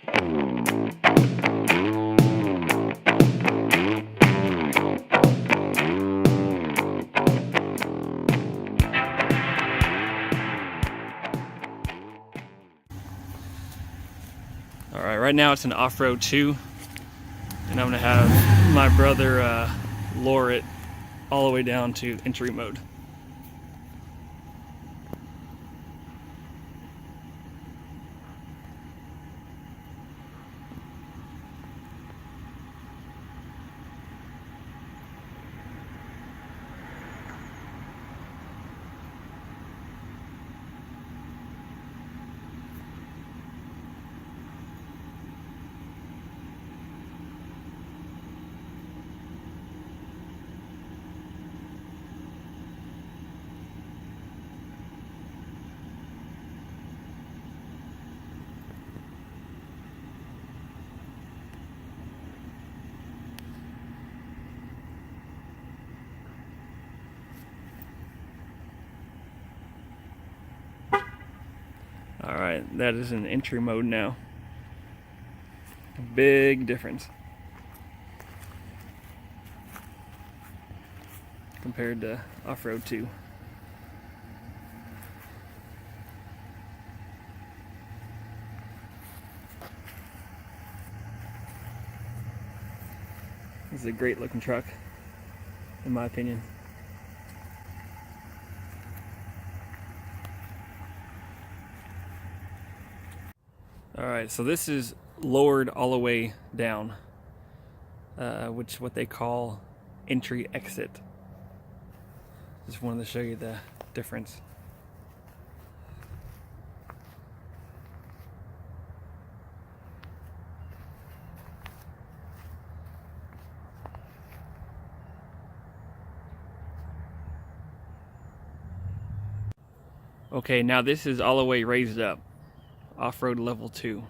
Alright, right now it's an off-road 2, and I'm going to have my brother lower it all the way down to entry mode. Alright, that is in entry mode now. Big difference compared to off-road 2. This is a great looking truck, in my opinion. Alright, so this is lowered all the way down, which is what they call entry exit. Just wanted to show you the difference. Okay, now this is all the way raised up, off-road level 2.